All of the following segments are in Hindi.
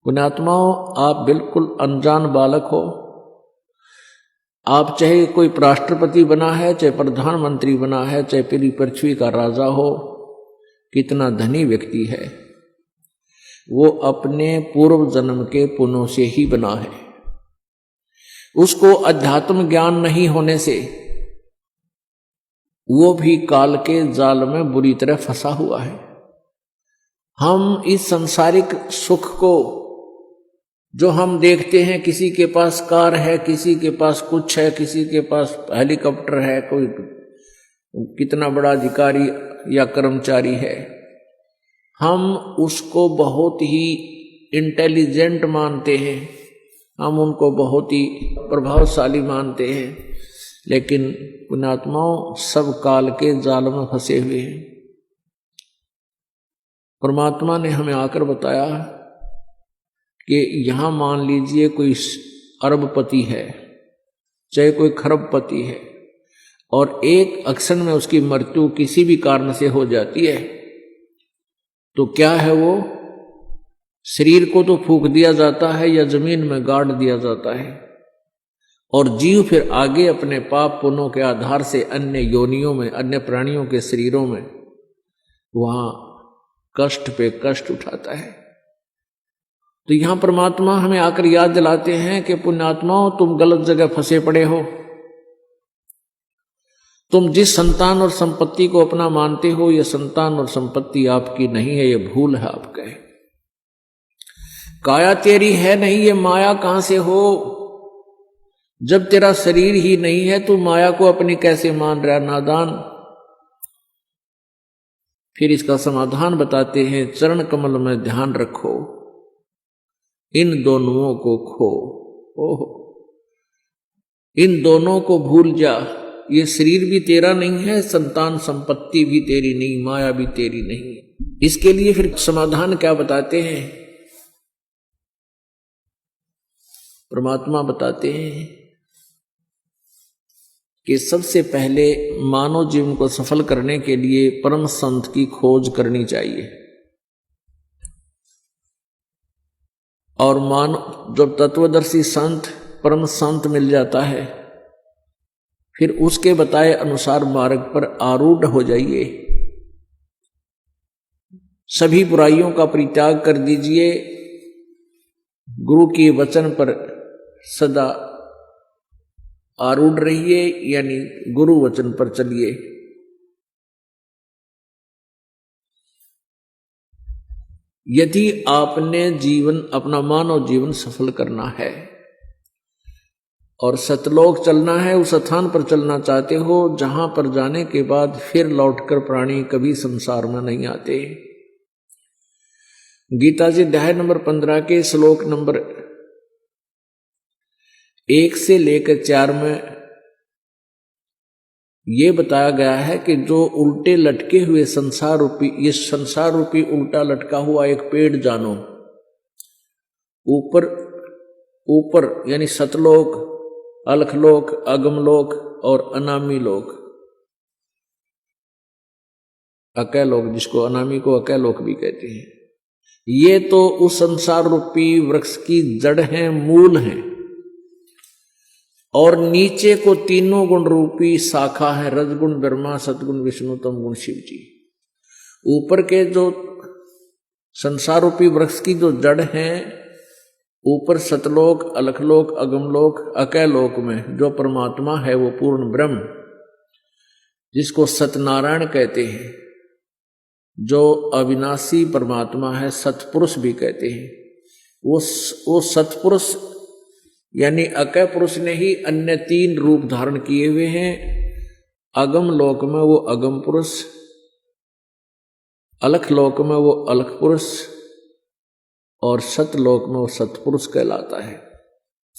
पुण्यात्माओं, आप बिल्कुल अनजान बालक हो। आप चाहे कोई राष्ट्रपति बना है, चाहे प्रधानमंत्री बना है, चाहे पूरी पृथ्वी का राजा हो, कितना धनी व्यक्ति है, वो अपने पूर्व जन्म के पुण्यों से ही बना है। उसको अध्यात्म ज्ञान नहीं होने से वो भी काल के जाल में बुरी तरह फंसा हुआ है। हम इस सांसारिक सुख को जो हम देखते हैं, किसी के पास कार है, किसी के पास कुछ है, किसी के पास हेलीकॉप्टर है, कोई कितना बड़ा अधिकारी या कर्मचारी है, हम उसको बहुत ही इंटेलिजेंट मानते हैं, हम उनको बहुत ही प्रभावशाली मानते हैं, लेकिन पुण्यात्माओं सब काल के जाल में फंसे हुए हैं। परमात्मा ने हमें आकर बताया कि यहां मान लीजिए कोई अरबपति है, चाहे कोई खरबपति है, और एक अक्षण में उसकी मृत्यु किसी भी कारण से हो जाती है, तो क्या है, वो शरीर को तो फूंक दिया जाता है या जमीन में गाड़ दिया जाता है, और जीव फिर आगे अपने पाप पुण्यों के आधार से अन्य योनियों में, अन्य प्राणियों के शरीरों में वहां कष्ट पे कष्ट उठाता है। तो यहां परमात्मा हमें आकर याद दिलाते हैं कि पुण्यात्माओं, तुम गलत जगह फंसे पड़े हो। तुम जिस संतान और संपत्ति को अपना मानते हो, यह संतान और संपत्ति आपकी नहीं है, यह भूल है आपका। काया तेरी है नहीं, ये माया कहां से हो? जब तेरा शरीर ही नहीं है, तू माया को अपनी कैसे मान रहा नादान? फिर इसका समाधान बताते हैं, चरण कमल में ध्यान रखो, इन दोनों को खो। ओहो, इन दोनों को भूल जा। ये शरीर भी तेरा नहीं है, संतान संपत्ति भी तेरी नहीं, माया भी तेरी नहीं। इसके लिए फिर समाधान क्या बताते हैं? परमात्मा बताते हैं कि सबसे पहले मानव जीवन को सफल करने के लिए परम संत की खोज करनी चाहिए। और जब तत्वदर्शी संत, परम संत मिल जाता है, फिर उसके बताए अनुसार मार्ग पर आरूढ़ हो जाइए। सभी बुराइयों का परित्याग कर दीजिए, गुरु के वचन पर सदा आरूढ़ रहिए, यानी गुरु वचन पर चलिए। यदि आपने अपना मानव जीवन सफल करना है और सतलोक चलना है, उस स्थान पर चलना चाहते हो जहां पर जाने के बाद फिर लौटकर प्राणी कभी संसार में नहीं आते। गीता जी अध्याय नंबर 15 के श्लोक नंबर 1 से लेकर 4 में ये बताया गया है कि जो उल्टे लटके हुए संसार रूपी, ये संसार रूपी उल्टा लटका हुआ एक पेड़ जानो, ऊपर ऊपर यानी सतलोक, अलखलोक, अगमलोक और अनामी लोक, अकैलोक, जिसको अनामी को अकैलोक भी कहते हैं, ये तो उस संसार रूपी वृक्ष की जड़ हैं, मूल हैं, और नीचे को तीनों गुण रूपी शाखा है, रजगुण ब्रह्मा, सतगुण विष्णु, तम गुण शिव जी। ऊपर के जो संसार रूपी वृक्ष की जो जड़ हैं, ऊपर सतलोक, अलखलोक, अगमलोक, अकैलोक में जो परमात्मा है, वो पूर्ण ब्रह्म, जिसको सत्यनारायण कहते हैं, जो अविनाशी परमात्मा है, सतपुरुष भी कहते हैं, वो सतपुरुष यानी अकय पुरुष ने ही अन्य 3 रूप धारण किए हुए हैं। अगम लोक में वो अगम पुरुष, अलख लोक में वो अलख पुरुष, और सतलोक में वो सतपुरुष कहलाता है।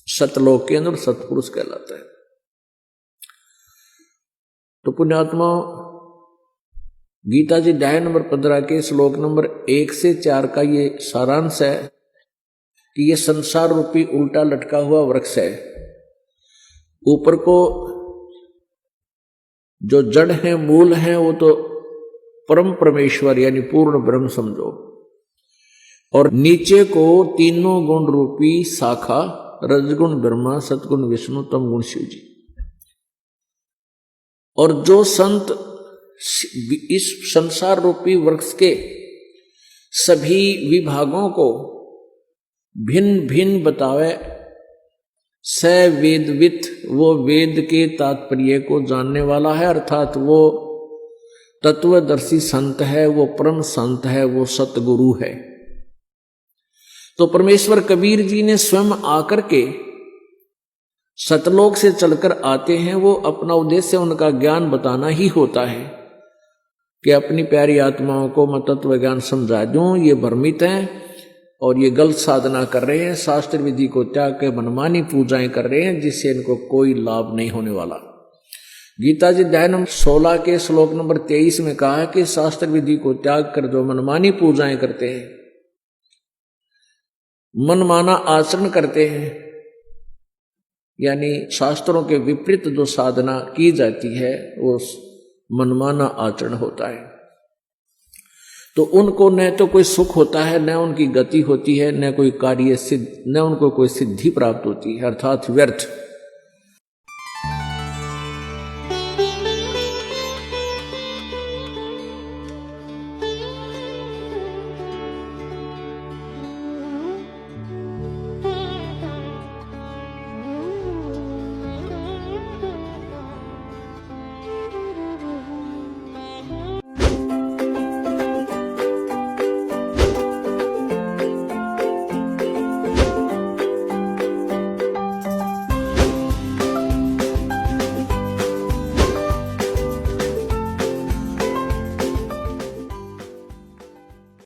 सतलोक के अंदर सतपुरुष कहलाता है। तो पुण्यात्मा, गीता जी अध्याय नंबर 15 के श्लोक नंबर 1 से 4 का ये सारांश है कि ये संसार रूपी उल्टा लटका हुआ वृक्ष है। ऊपर को जो जड़ है, मूल है, वो तो परम परमेश्वर यानी पूर्ण ब्रह्म समझो, और नीचे को तीनों गुण रूपी शाखा, रजगुण ब्रह्मा, सतगुण विष्णु, तमगुण शिव जी। और जो संत इस संसार रूपी वृक्ष के सभी विभागों को भिन्न भिन्न बतावे, स वेदवित, वो वेद के तात्पर्य को जानने वाला है, अर्थात वो तत्वदर्शी संत है, वो परम संत है, वो सतगुरु है। तो परमेश्वर कबीर जी ने स्वयं आकर के सतलोक से चलकर आते हैं। वो अपना उद्देश्य उनका ज्ञान बताना ही होता है कि अपनी प्यारी आत्माओं को मैं तत्व ज्ञान समझा दूं। ये भ्रमित हैं और ये गलत साधना कर रहे हैं, शास्त्र विधि को त्याग के मनमानी पूजाएं कर रहे हैं, जिससे इनको कोई लाभ नहीं होने वाला। गीता जी अध्याय नंबर 16 के श्लोक नंबर 23 में कहा है कि शास्त्र विधि को त्याग कर जो मनमानी पूजाएं करते हैं, मनमाना आचरण करते हैं, यानी शास्त्रों के विपरीत जो साधना की जाती है वो मनमाना आचरण होता है। तो उनको न तो कोई सुख होता है, न उनकी गति होती है, न कोई कार्य सिद्ध, न उनको कोई सिद्धि प्राप्त होती है, अर्थात व्यर्थ।